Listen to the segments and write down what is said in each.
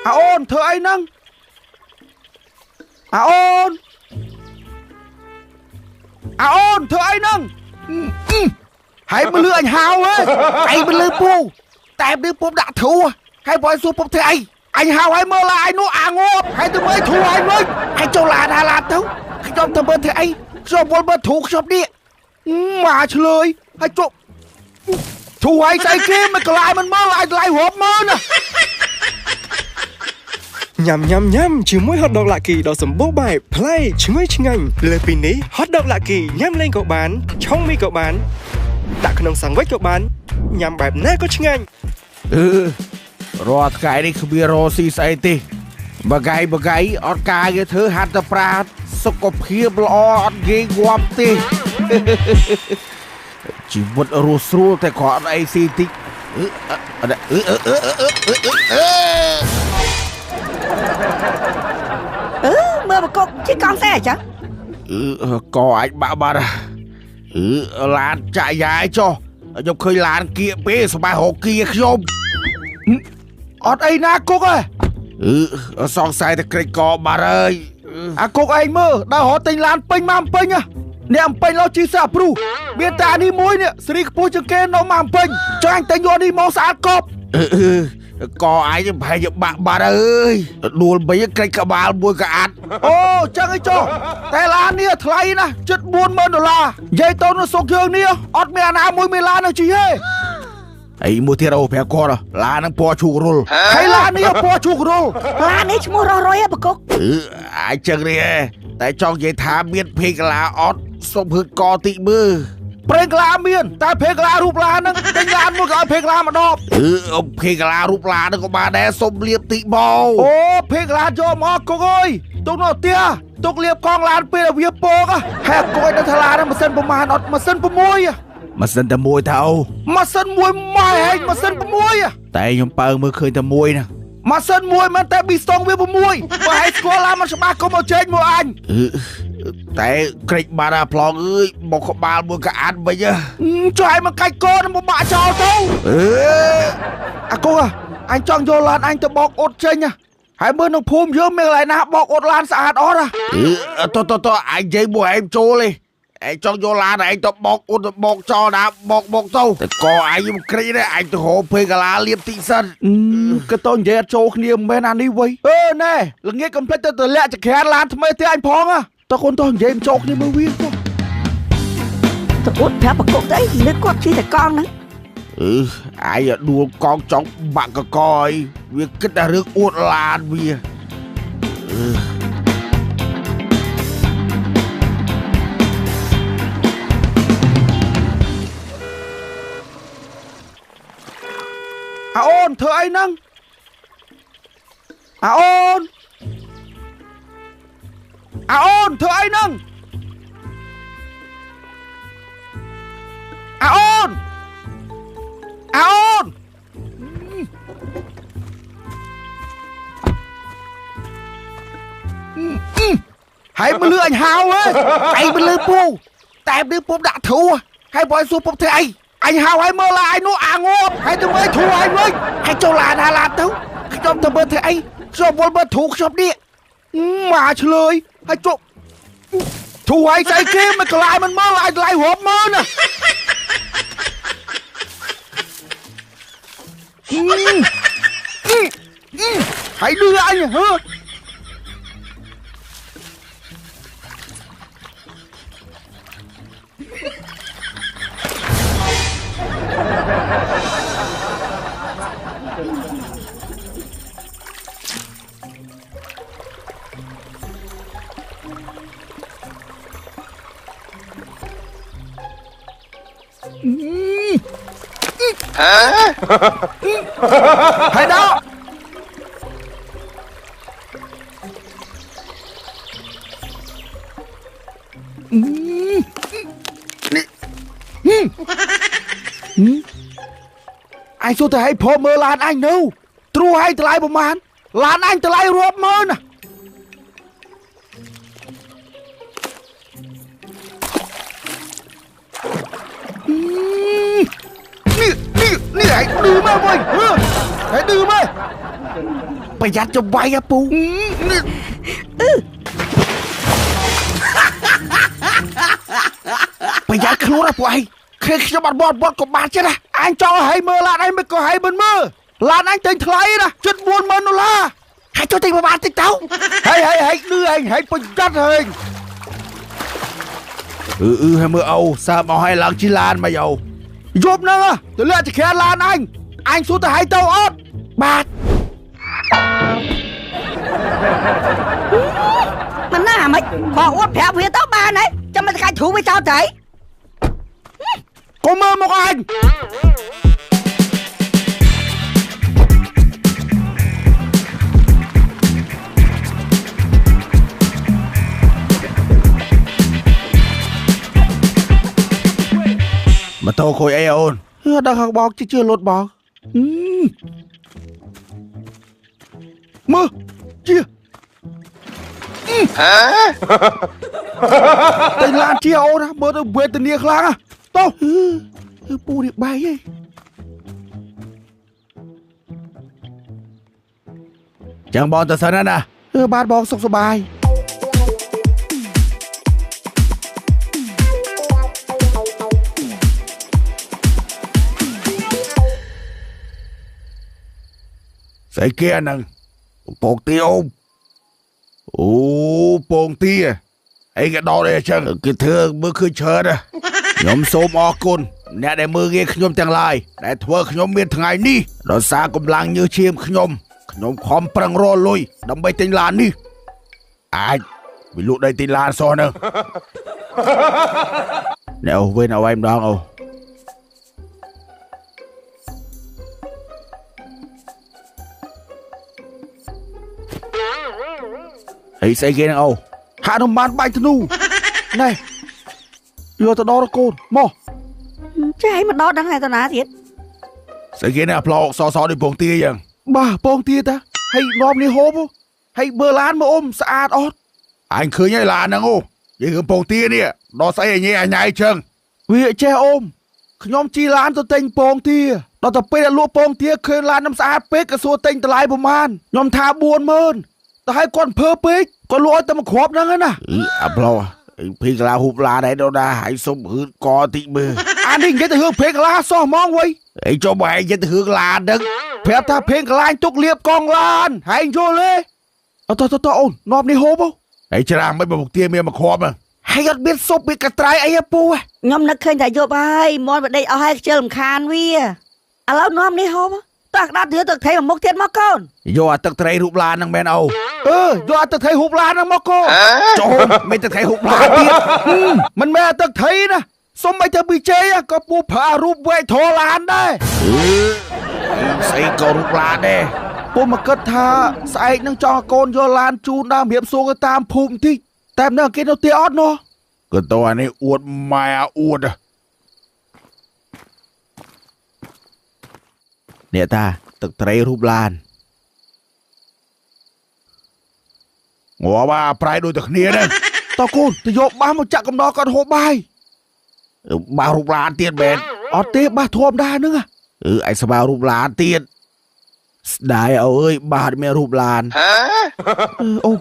អូនធ្វើអីហ្នឹងអូនធ្វើអីហ្នឹងហើយមើលអញហៅហ៎អីមើលពូតែមើលពុំដាក់ធូហើយបើសួរពុំធ្វើអីអញហៅហើយមើលឡាយនោះអាងប់ហើយទៅមើលធូហើយវិញហើយចូលឡានទៅខ្ញុំទៅមើលធ្វើអីខ្ញុំវល់មើលធូខ្ញុំនេះមកឆ្លើយហើយជប់ធូហើយស្អីគេមិនកន្លែងមិនមើលអាចឡាយរាប់មើលណាញ៉ាំជាមួយហតដកឡាគីដ៏សម្បូរបែបប្លែកឈ្ងុយឆ្ងាញ់លើពីនេះហតដកឡាគីញ៉ាំលេងក៏បានឆុងមីក៏បានដាក់ក្នុងសាំងវិចក៏បានញ៉ាំបែបណាក៏ឆ្ងាញ់រាល់ថ្ងៃនេះគ្មានរស់ស៊ីស្អីទេបកាយអត់ការគេធ្វើហាត់ទៅប្រាតសុខភាពល្អអត់ងាយងាប់ទេជីវិតរស់ស្រួលតែក៏អត់អីស៊ីតិចមើលបកុកជិះកង់ស្អីអញ្ចឹងក៏អាចបាក់បាត់ឡានចាក់យ៉ាយចុះខ្ញុំឃើញឡានគៀកពេកស្បែររកគៀខ្ញុំអត់អីណាគុកសង្ស័យតែក្រិចកបាត់ហើយអាគុកឯងមើលដើររត់ទិញឡានពេញមកពេញអ្នកអំពេញលោជីសាព្រូមានតែនេះមួយនេះស្រីខ្ពស់ជាងគេនៅមកពេញចាញ់តែយកនេះមកស្អាតកប់ក៏ឯងប្រហែលជាបាក់បាត់ហើយដួលបីក្រិចក្បាលមួយកអាត់អូចឹងឯងចុះតែឡាននេះថ្លៃណាស់ជិត$40,000និយាយទៅនៅស្រុកយើងនេះអត់មានអាណាមួយមានឡាននឹងជិះទេអីមួយទៀតអូប្រាប់គាត់ឡាននឹងពណ៌ឈូករុលហើយឡាននេះពណ៌ឈូករុលឡាននេះឈ្មោះរស់រុយបកុកអាចចឹងនេះតែចង់និយាយថាមានភេកឡាអត់សុំហឺកតិមើប្រេងក្លាមានតែភេកឡារូបឡាហ្នឹងទិញឡានមួយក៏ឲ្យភេកឡាម្ដងភេកឡារូបឡាហ្នឹងក៏បានដែរសុំលាបតិបោអូភេកឡាយកមកគុកអើយទុកនៅផ្ទះទុកលាបកង់ឡានពេលវាពកហែកគួយនៅថ្លាហ្នឹងម៉ាស៊ីនប្រមាណអត់ម៉ាស៊ីន6ម៉ាស៊ីនតែមួយថាអូម៉ាស៊ីនមួយម៉ែហែងម៉ាស៊ីន6តែខ្ញុំបើមើលឃើញតែមួយណាម៉ាស៊ីនមួយមិនតែប៊ីស្តង់វា6បើហែងស្គាល់ឡានមិនច្បាស់កុំមកជែកមកអញតែក្រិចបាត់អាប្លង់អើយមកក្បាលមួយកអាត់វិញចុះឲ្យមកកាច់កូនមកបាក់ចោលទៅអាគូអញចង់យកឡានអញទៅបោកអ៊ុតចេញហើយមើលក្នុងភូមិយើងមានកន្លែងណាបោកអ៊ុតឡានស្អាតអត់តអញនិយាយមួយឯងចូលទេឯងចង់យកឡានឯងទៅបោកអ៊ុតទៅបោកចោលណាបោកទៅតែក៏ឯងមិនក្រិចទេអញទៅរកពេកកាឡាលៀបតិចសិនក៏តនិយាយអត់ចូលគ្នាមិនមែនអានេះវៃណែល្ងាចកុំភ្លេចទៅលាក់ចក្រានឡានថ្មីទៀតអញផងតើកូនតោះនិយាយមិនចូលគ្នាមើលវាទៅអ៊ុតប្រាប់បកុកទៅលើគាត់ជិះតែកង់ហ្នឹងឯងដួលកង់ចង់បាក់កកឲ្យវាគិតតែរឿងអ៊ុតឡានវាអូនធ្វើអីហ្នឹងអូនធ្វើអីហ្នឹងអូនហើយមើលអញហៅហ៎អីមើលពូតែមើលពុំដាក់ធូហើយបើសួរពុំធ្វើអីអញហៅហើយមើលឡាយនោះអាងប់ហើយទៅមើលធូហើយវិញហើយចូលឡានទៅខ្ញុំទៅមើលធ្វើអីខ្ញុំវល់មើលធូខ្ញុំនេះមកឆ្លើយហើយជប់ធូហើយស្អីគេមិនកន្លែងមិនមើលអាចឡាយរាប់មើលណាហើយលឺអញហឺហើយដល់អញសួរតែឲ្យព្រមមើលឡានអញនៅទ្រូឲ្យតម្លៃប្រមាណឡានអញតម្លៃរាប់ម៉ឺនណានេះឯងឌឺមកវិញហ៎ឯងឌឺមក ប្រយ័ត្នចំវាយពូប្រយ័ត្នខ្លួនពូឯងខ្ញុំអត់បត់ក៏បានចេះណាអញចង់ឲ្យមើលឡានឯងមិនក៏ឲ្យមិនមើលឡានអញទិញថ្លៃណាជិត$40,000ហើយចុះទិញប្រហែលតិចទៅហើយលឺឯងហើយប្រយ័ត្នហើយហើយមើលអូសើមកឲ្យឡើងជិះឡានមកយោយប់ហ្នឹងទៅលាក់ចក្រានឡានអញសួរទៅឲ្យទៅអត់បាទមិនណាមិនខអួតប្រាប់វាទៅបានហើយចាំមិនកាច់ធូរវាចោលទៅកុំមើលមកអញម៉ូតូខូចអីអូនដល់ខាងបោកជឿលុតបោកមើលជាតែឡានជាអូនមើលទៅវេទនាខ្លាំងតោះពូនេះបាយហីចាំបងទៅសិនណាបាទបងសុខសប្បាយស្អីគេហ្នឹងពងទាអូពងទាអីក៏ដល់ដែរអញ្ចឹងគេធ្វើមើលឃើញច្រើនខ្ញុំសូមអរគុណអ្នកដែលមើលងាយខ្ញុំទាំងឡាយដែលធ្វើខ្ញុំមានថ្ងៃនេះដោយសារកម្លាំងញើសឈាមខ្ញុំខំប្រឹងរកលុយដើម្បីទិញឡាននេះអាចវាលក់ដីទិញឡានសោះហ្នឹងអ្នកអូវិញឲ្យម្ដងអូអីស្អីគេហ្នឹងអូហាក់នំបានបាញ់ធ្នូណែយកទៅដល់កូនមកចេះឲ្យមកដល់ដល់ហើយតាណាទៀតស្អីគេនេះប្លោកសដូចពងទាយ៉ាងបាទពងទាតាហើយនាំនេះហូបហើយមើលឡានមើលស្អាតអត់អញឃើញហើយឡានហ្នឹងអូនិយាយរឿងពងទានេះដល់ស្អីអញញ៉ៃចឹងវាចេះខ្ញុំជីឡានទៅទិញពងទាដល់ទៅពេលលក់ពងទាឃើញឡាននឹងស្អាតពេកក៏សួរទិញតម្លៃប្រមាណខ្ញុំថា$40,000តែឲ្យគាត់អំភើពេកក៏លក់ឲ្យតែមួយគ្រាប់ហ្នឹងណាអាប្លោភីកឡាហូបឡាដែរដល់ដែរហើយសុំហឺតកតិចមើលអានេះនិយាយទៅរឿងភីកឡាសោះហ្មងវៃអីចុះបើឯងនិយាយទៅរឿងឡានហ្នឹងប្រាប់ថាភីកឡាទុកលៀបកងឡានហើយយល់ទេអត់តអូននាំនេះហូបហើយច្រាំមិនមកទាមានមួយគ្រាប់ហើយអត់មានសុបមានកត្រៃអីពូខ្ញុំនឹកឃើញតែយប់ហើយមន់បដិចអស់ហើយខ្ជិលរំខានវាឥឡូវនាំនេះហូបតោះក្តាប់ទឹកត្រីមកមុខទៀតមកកូនយកអាទឹកត្រីរូបឡានហ្នឹងមែនអូយកអាទឹកត្រីរូបឡានហ្នឹងមកកូនចូលមិនទឹកត្រីរូបឡានទៀតមិនមែនទឹកត្រីណាសុំឲ្យទៅពីជ័យក៏ពូប្រើរូបវែកធរឡានដែរស្អីក៏រូបឡានដែរពូមកគិតថាស្អែកនឹងចង់ឲ្យកូនយកឡានជូនដើមរៀបសួរទៅតាមភូមិបន្តិចតែនៅគេនៅទីអត់នោះក៏តោះអានេះអួតម៉ែអួតនេះតាទឹកត្រីរូបឡានងល់បាប្រៃដូចតែគ្នាដែរតើកូនទៅយកបាសមកចាក់កំដរគាត់ហូបបាយបាសរូបឡានទៀតមែនអត់ទេបាសធម្មតាហ្នឹងឯស្បារូបឡានទៀតស្ដាយអើយបាសមានរូបឡានអូ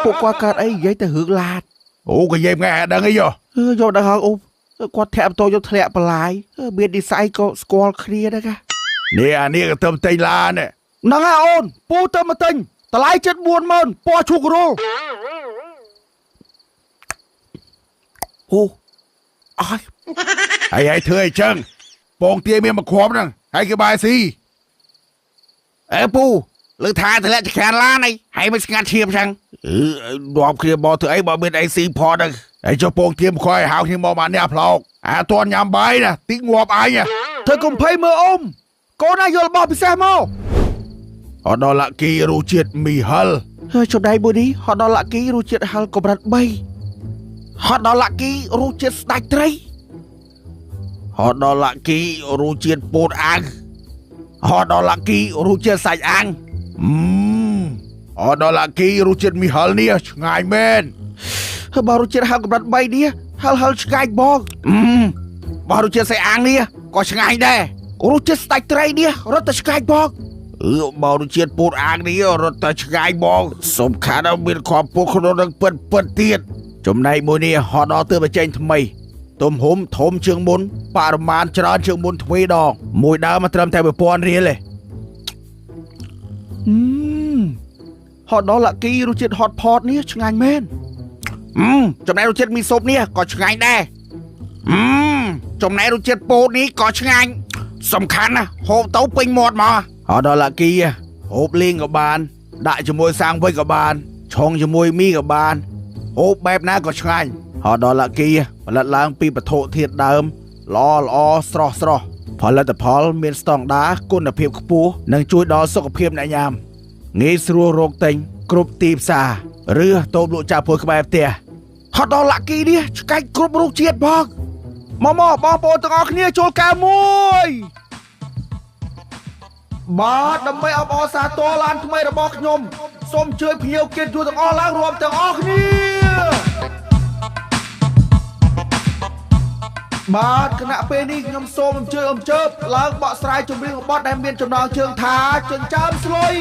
ពួកគាត់កើតអីនិយាយទៅរឿងឡានអូក៏និយាយថ្ងៃដឹងអីយកដល់ហើយអូគាត់ធាក់តោយកធ្លាក់បន្លាយមាននិស័យក៏ស្គាល់គ្នាដែរនេះអានេះក៏ទៅទិញឡានហ្នឹងហើយអូនពូទៅមកទិញតម្លៃជិត$40,000ពណ៌ឈូករ៉ូអូអើយហើយធ្វើអីចឹងពងទាមានមួយគ្រាប់ហ្នឹងហើយគេបាយស៊ីអេពូលើថាតម្លាក់ចក្រានឡានអីហើយមិនស្ងាត់ឈាមចឹងនាំគ្នាមកធ្វើអីបើមានអីស៊ីផតហ្នឹងហើយចុះពងទាមកឲ្យហៅគ្នាមកបាននេះអាប្លោកអាតន់ញ៉ាំបាយណាតិចងាប់អញធ្វើកុំភ័យមើលកូនណាយករបស់ពិសេសមកហត់ដល់លាក់គីរសជាតិមីហិលហើយចុះដៃមួយនេះហត់ដល់លាក់គីរសជាតិហិលកម្រិត3ហត់ដល់លាក់គីរសជាតិស្ដាច់ត្រីហត់ដល់លាក់គីរសជាតិពោតអាំងហត់ដល់លាក់គីរសជាតិសាច់អាំងហត់ដល់លាក់គីរសជាតិមីហិលនេះឆ្ងាញ់មែនហើយបើរសជាតិហិលកម្រិត3នេះហិលឆ្ងាញ់បងបើរសជាតិសាច់អាំងនេះក៏ឆ្ងាញ់ដែររសជាតិស្ដាច់ត្រីនេះរត់តែឆ្ងាញ់បង មកដូចជាតិពូតអាងនេះរត់ទៅឆ្ងាយបងសំខាន់ឲ្យមានខំពូតក្នុងនឹងពិតទៀតចំណែកមួយនេះហត់ដល់ទើបចេញថ្មីទំហំធំជាងមុនបរិមាណច្រើនជាងមុនទ្វេដងមួយដើមមកត្រឹមតែ 1000 រៀលទេហត់ដល់លាក់គីរសជាតិហត់ផតនេះឆ្ងាញ់មែនចំណែករសជាតិមីស៊ុបនេះក៏ឆ្ងាញ់ដែរចំណែករសជាតិពោតនេះក៏ឆ្ងាញ់សំខាន់ណាស់ហូបទៅពេញមាត់មកហត់ដល់លាក់គីហូបលេងក៏បានដាក់ជាមួយសាំងវិញក៏បានឆុងជាមួយមីក៏បានហូបបែបណាក៏ឆ្ងាញ់ហត់ដល់លាក់គីផលិតឡើងពីវត្ថុធាតុដើមល្អស្រស់ផលិតផលមានស្តង់ដារគុណភាពខ្ពស់និងជួយដល់សុខភាពអ្នកញ៉ាំងាយស្រួលរកទិញគ្រប់ទីផ្សារឬតូបលក់ចាស់ពួយក្បែរផ្ទះហត់ដល់លាក់គីនេះឆ្កាច់គ្រប់រូបជាតិផងមកបងប្អូនទាំងអស់គ្នាចូលកែមួយបាទដើម្បីអបអរសាទរឡានថ្មីរបស់ខ្ញុំសូមជួយភ្ញៀវកិត្តិយសទាំងអស់ឡើងរួមទាំងអស់គ្នាបាទគណៈពេលនេះខ្ញុំសូមអញ្ជើញឡើងបកស្រាយចម្រៀងបទដែលមានចំណងជើងថាចិញ្ចើមស្លុយ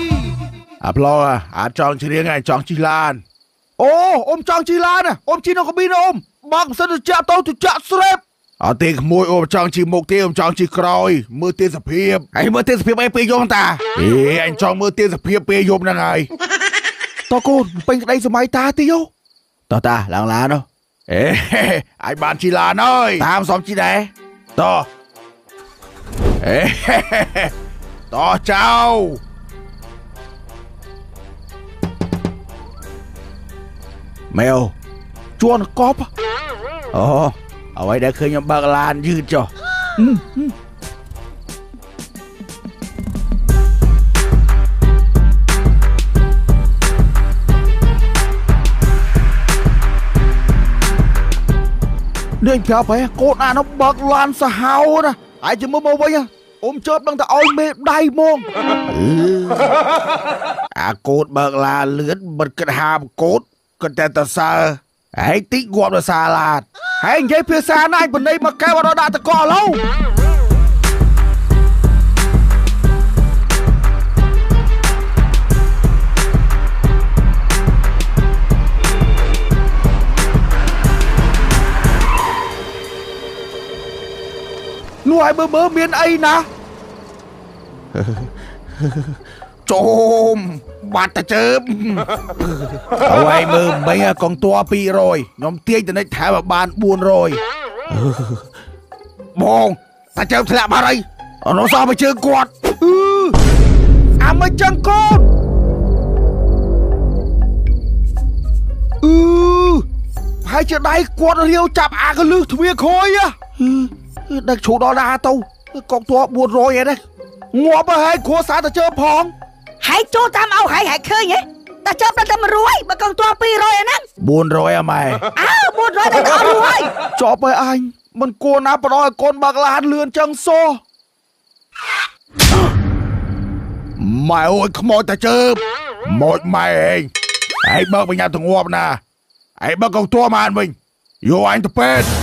អាប្លោអាចចង់ច្រៀងហើយចង់ជិះឡានអូអ៊ំចង់ជិះឡានអ៊ំជិះនៅកាប៊ីនអ៊ំបើមិនសិនទៅចាក់ទៅចាក់ស្រេបអត់ទេក្មួយអ៊ំចង់ជិះមុខទេអ៊ំចង់ជិះក្រោយមើលទេសភាពហើយមើលទេសភាពអីពេលយប់តាអញចង់មើលទេសភាពពេលយប់ហ្នឹងហើយតើកូនពេញក្តីសម័យតាទីយោតើតាឡើងឡាននោះអាចបានជិះឡានហើយតាមសំជីដែរតោតោចៅម៉ែអូជួនកប់អូអ្វីដែលឃើញខ្ញុំបើកឡានយឺតចុះនេះប្រាប់ហើយកូនអានោះបើកឡានសាហាវណាហើយជិះមើលមកវិញអ៊ំជើបដឹងតែឲ្យមេដៃហ្មងអាកូនបើកឡានលឿនមិនគិតហាមកូនគិតតែតសើហើយតិចគាត់ទៅសាឡាតហើយនិយាយភាសាណាយបណ្ដៃមកកែវដល់ដាក់តកឡូវនោះឲ្យមើលមានអីណាជុំបាត់តែជើបអើយមើលមិញកងតួ200ខ្ញុំទាញតនិចថែមឲ្យបាន400បងតែជើបធ្លាក់បាត់ហើយអត់សោះមកជើងគាត់អាមិនចឹងកូនហើយជាដៃគាត់រាវចាប់អាកលឹះទ្វាខយដឹកឈូដល់ណាទៅកងតួ400ឯនេះងាប់ហើយគ្រួសារតែជើបផងហើយចូលតាមអោហើយឃើញហ៎តែចាប់តែ100បើកងតួ200ឯហ្នឹង400ម៉ែ400តែអត់រួចចប់ហើយអញមិនគួរណាប្រដឲ្យកូនបើកឡានលឿនចឹងសោះម៉ែអូយខ្មោចតែជើបម៉ូចម៉ែឯងឯងបើកបញ្ញាទៅងាប់ណាឯងបើកកងតួមកវិញយកអញទៅពេទ្យ